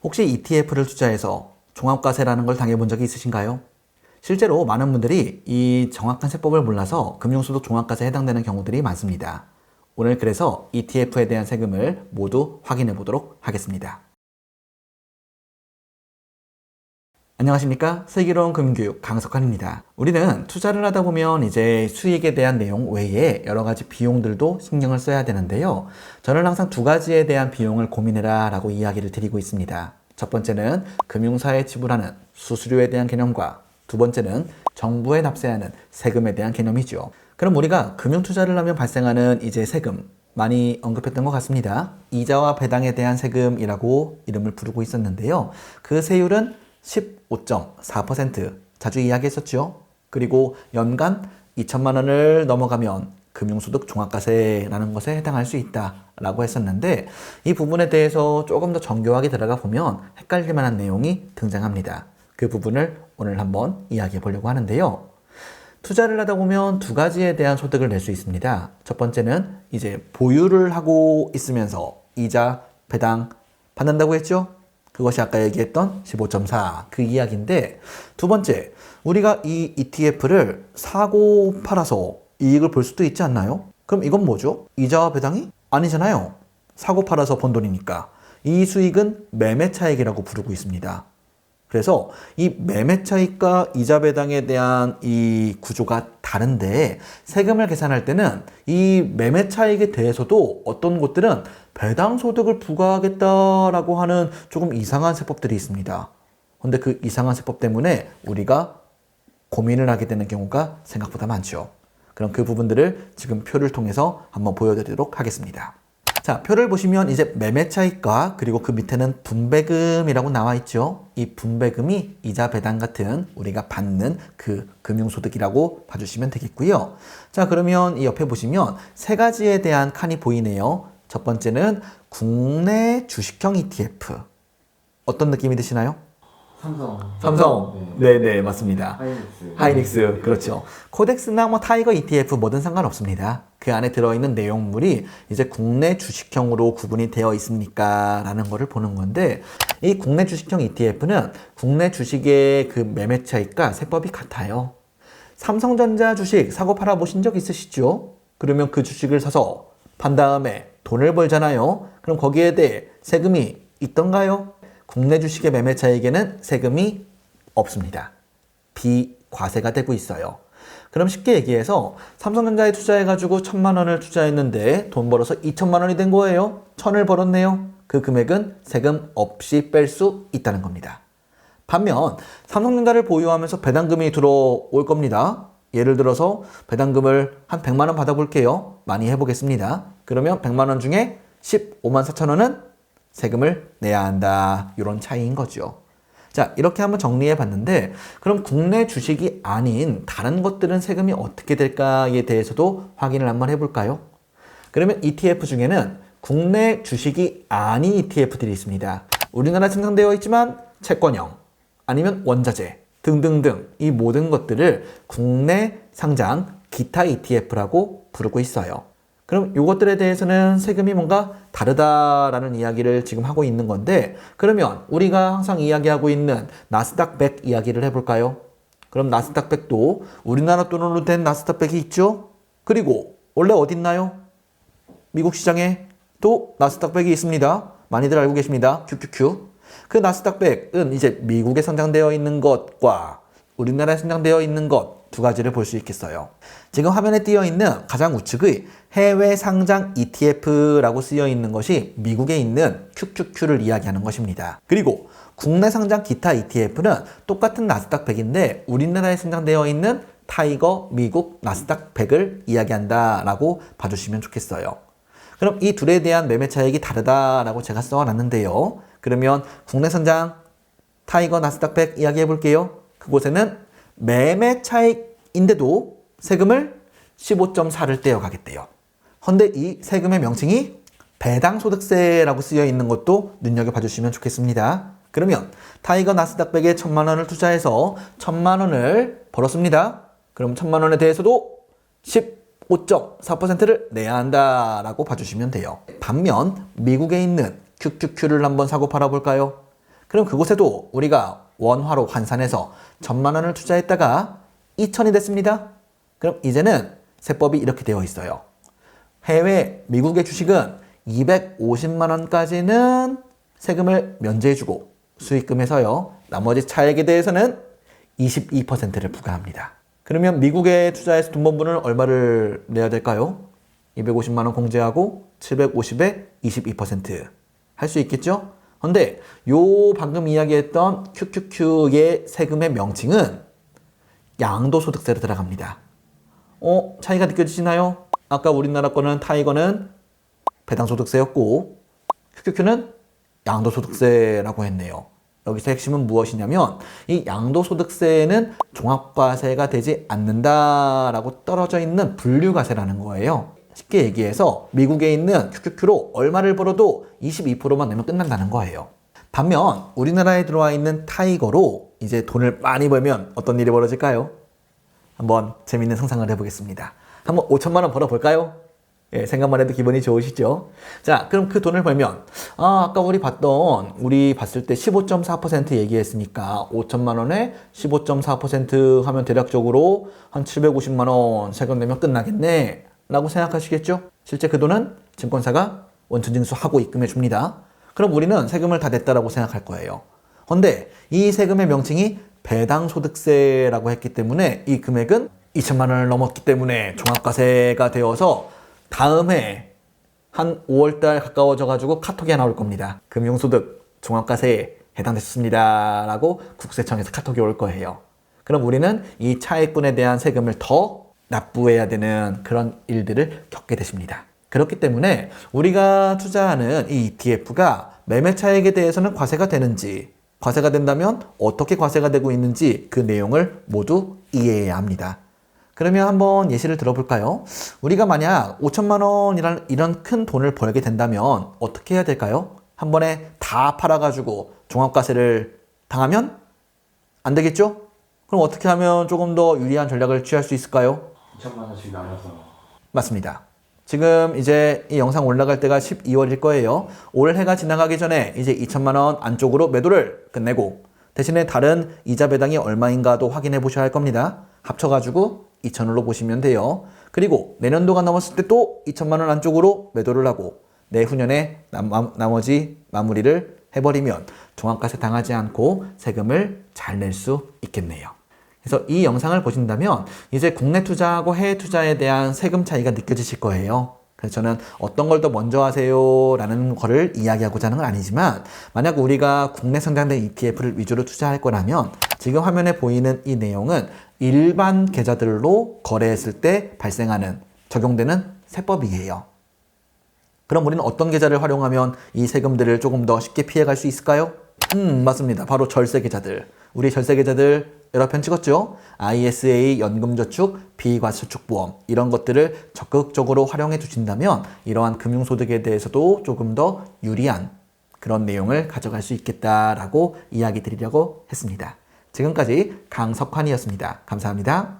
혹시 ETF를 투자해서 종합과세라는 걸 당해본 적이 있으신가요? 실제로 많은 분들이 이 정확한 세법을 몰라서 금융소득 종합과세에 해당되는 경우들이 많습니다. 오늘 그래서 ETF에 대한 세금을 모두 확인해 보도록 하겠습니다. 안녕하십니까? 슬기로운 금융교육 강석환입니다. 우리는 투자를 하다 보면 이제 수익에 대한 내용 외에 여러 가지 비용들도 신경을 써야 되는데요. 저는 항상 두 가지에 대한 비용을 고민해라 라고 이야기를 드리고 있습니다. 첫 번째는 금융사에 지불하는 수수료에 대한 개념과 두 번째는 정부에 납세하는 세금에 대한 개념이죠. 그럼 우리가 금융투자를 하면 발생하는 이제 세금 많이 언급했던 것 같습니다. 이자와 배당에 대한 세금이라고 이름을 부르고 있었는데요. 그 세율은 15.4% 자주 이야기했었죠. 그리고 연간 2천만 원을 넘어가면 금융소득 종합과세라는 것에 해당할 수 있다라고 했었는데 이 부분에 대해서 조금 더 정교하게 들어가 보면 헷갈릴 만한 내용이 등장합니다. 그 부분을 오늘 한번 이야기해 보려고 하는데요. 투자를 하다 보면 두 가지에 대한 소득을 낼 수 있습니다. 첫 번째는 이제 보유를 하고 있으면서 이자, 배당 받는다고 했죠? 그것이 아까 얘기했던 15.4 그 이야기인데, 두 번째, 우리가 이 ETF를 사고 팔아서 이익을 볼 수도 있지 않나요? 그럼 이건 뭐죠? 이자와 배당이? 아니잖아요. 사고 팔아서 번 돈이니까. 이 수익은 매매 차익이라고 부르고 있습니다. 그래서 이 매매 차익과 이자 배당에 대한 이 구조가 다른데, 세금을 계산할 때는 이 매매 차익에 대해서도 어떤 곳들은 배당 소득을 부과하겠다라고 하는 조금 이상한 세법들이 있습니다. 근데 그 이상한 세법 때문에 우리가 고민을 하게 되는 경우가 생각보다 많죠. 그럼 그 부분들을 지금 표를 통해서 한번 보여드리도록 하겠습니다. 자, 표를 보시면 이제 매매 차익과 그리고 그 밑에는 분배금이라고 나와 있죠. 이 분배금이 이자 배당 같은 우리가 받는 그 금융소득이라고 봐주시면 되겠고요. 자, 그러면 이 옆에 보시면 세 가지에 대한 칸이 보이네요. 첫 번째는 국내 주식형 ETF. 어떤 느낌이 드시나요? 삼성. 네, 맞습니다. 하이닉스. 그렇죠. 코덱스나 뭐 타이거 ETF 뭐든 상관없습니다. 그 안에 들어있는 내용물이 이제 국내 주식형으로 구분이 되어 있습니까? 라는 거를 보는 건데, 이 국내 주식형 ETF는 국내 주식의 그 매매 차익과 세법이 같아요. 삼성전자 주식 사고 팔아 보신 적 있으시죠? 그러면 그 주식을 사서 판 다음에 돈을 벌잖아요. 그럼 거기에 대해 세금이 있던가요? 국내 주식의 매매 차익에는 세금이 없습니다. 비과세가 되고 있어요. 그럼 쉽게 얘기해서 삼성전자에 투자해가지고 1,000만 원을 투자했는데 돈 벌어서 2천만 원이 된 거예요. 1,000을 벌었네요. 그 금액은 세금 없이 뺄 수 있다는 겁니다. 반면 삼성전자를 보유하면서 배당금이 들어올 겁니다. 예를 들어서 배당금을 한 100만 원 받아볼게요. 많이 해보겠습니다. 그러면 100만 원 중에 15만 4천 원은 세금을 내야 한다. 이런 차이인 거죠. 자, 이렇게 한번 정리해 봤는데, 그럼 국내 주식이 아닌 다른 것들은 세금이 어떻게 될까에 대해서도 확인을 한번 해볼까요? 그러면 ETF 중에는 국내 주식이 아닌 ETF들이 있습니다. 우리나라에 생산되어 있지만 채권형, 아니면 원자재 등등등 이 모든 것들을 국내 상장 기타 ETF라고 부르고 있어요. 그럼 이것들에 대해서는 세금이 뭔가 다르다라는 이야기를 지금 하고 있는 건데, 그러면 우리가 항상 이야기하고 있는 나스닥 100 이야기를 해볼까요? 그럼 나스닥 100도 우리나라 돈으로 된 나스닥 100이 있죠? 그리고 원래 어디 있나요? 미국 시장에 또 나스닥 100이 있습니다. 많이들 알고 계십니다. QQQ. 그 나스닥 100은 이제 미국에 상장되어 있는 것과 우리나라에 상장되어 있는 것 두 가지를 볼 수 있겠어요. 지금 화면에 띄어 있는 가장 우측의 해외 상장 ETF라고 쓰여 있는 것이 미국에 있는 QQQ를 이야기하는 것입니다. 그리고 국내 상장 기타 ETF는 똑같은 나스닥 100인데 우리나라에 상장되어 있는 타이거 미국 나스닥 100을 이야기한다라고 봐주시면 좋겠어요. 그럼 이 둘에 대한 매매 차익이 다르다라고 제가 써놨는데요. 그러면 국내 상장 타이거 나스닥 100 이야기해 볼게요. 그곳에는 매매 차익인데도 세금을 15.4를 떼어가겠대요. 헌데 이 세금의 명칭이 배당소득세라고 쓰여 있는 것도 눈여겨봐 주시면 좋겠습니다. 그러면 타이거 나스닥 100에 1,000만 원을 투자해서 1,000만 원을 벌었습니다. 그럼 1,000만 원에 대해서도 15.4%를 내야 한다라고 봐주시면 돼요. 반면 미국에 있는 QQQ를 한번 사고 팔아볼까요? 그럼 그곳에도 우리가 원화로 환산해서 1,000만 원을 투자했다가 2천이 됐습니다. 그럼 이제는 세법이 이렇게 되어 있어요. 해외 미국의 주식은 250만 원까지는 세금을 면제해주고 수익금에서요. 나머지 차액에 대해서는 22%를 부과합니다. 그러면 미국에 투자해서 돈 번 분은 얼마를 내야 될까요? 250만 원 공제하고 750에 22% 할 수 있겠죠? 근데 요 방금 이야기했던 QQQ의 세금의 명칭은 양도소득세로 들어갑니다. 차이가 느껴지시나요? 아까 우리나라 거는 타이거는 배당소득세였고 QQQ는 양도소득세라고 했네요. 여기서 핵심은 무엇이냐면 이 양도소득세는 종합과세가 되지 않는다라고 떨어져 있는 분류과세라는 거예요. 쉽게 얘기해서 미국에 있는 QQQ로 얼마를 벌어도 22%만 내면 끝난다는 거예요. 반면 우리나라에 들어와 있는 타이거로 이제 돈을 많이 벌면 어떤 일이 벌어질까요? 한번 재밌는 상상을 해보겠습니다. 한번 5천만 원 벌어볼까요? 예, 생각만 해도 기분이 좋으시죠? 자, 그럼 그 돈을 벌면 아까 우리 봤을 때 15.4% 얘기했으니까 5천만 원에 15.4% 하면 대략적으로 한 750만 원 세금 내면 끝나겠네 라고 생각하시겠죠? 실제 그 돈은 증권사가 원천징수하고 입금해 줍니다. 그럼 우리는 세금을 다 냈다라고 생각할 거예요. 그런데 이 세금의 명칭이 배당소득세라고 했기 때문에 이 금액은 2천만 원을 넘었기 때문에 종합과세가 되어서 다음 해 한 5월달 가까워져 가지고 카톡이 하나 올 겁니다. 금융소득 종합과세에 해당됐습니다 라고 국세청에서 카톡이 올 거예요. 그럼 우리는 이 차액분에 대한 세금을 더 납부해야 되는 그런 일들을 겪게 되십니다. 그렇기 때문에 우리가 투자하는 이 ETF가 매매 차익에 대해서는 과세가 되는지, 과세가 된다면 어떻게 과세가 되고 있는지 그 내용을 모두 이해해야 합니다. 그러면 한번 예시를 들어볼까요? 우리가 만약 5천만 원이라는 이런 큰 돈을 벌게 된다면 어떻게 해야 될까요? 한 번에 다 팔아가지고 종합과세를 당하면 안 되겠죠? 그럼 어떻게 하면 조금 더 유리한 전략을 취할 수 있을까요? 2천만 원씩 나눠서. 맞습니다. 지금 이제 이 영상 올라갈 때가 12월일 거예요. 올해가 지나가기 전에 이제 2천만 원 안쪽으로 매도를 끝내고 대신에 다른 이자 배당이 얼마인가도 확인해 보셔야 할 겁니다. 합쳐가지고 2천원으로 보시면 돼요. 그리고 내년도가 넘었을 때 또 2천만 원 안쪽으로 매도를 하고 내후년에 나머지 마무리를 해버리면 종합과세 당하지 않고 세금을 잘 낼 수 있겠네요. 그래서 이 영상을 보신다면 이제 국내 투자하고 해외 투자에 대한 세금 차이가 느껴지실 거예요. 그래서 저는 어떤 걸 더 먼저 하세요 라는 거를 이야기하고자 하는 건 아니지만 만약 우리가 국내 성장된 ETF를 위주로 투자할 거라면 지금 화면에 보이는 이 내용은 일반 계좌들로 거래했을 때 발생하는 적용되는 세법이에요. 그럼 우리는 어떤 계좌를 활용하면 이 세금들을 조금 더 쉽게 피해갈 수 있을까요? 맞습니다. 바로 절세 계좌들. 우리 절세 계좌들 여러 편 찍었죠? ISA, 연금저축, 비과세저축보험 이런 것들을 적극적으로 활용해 주신다면 이러한 금융소득에 대해서도 조금 더 유리한 그런 내용을 가져갈 수 있겠다라고 이야기 드리려고 했습니다. 지금까지 강석환이었습니다. 감사합니다.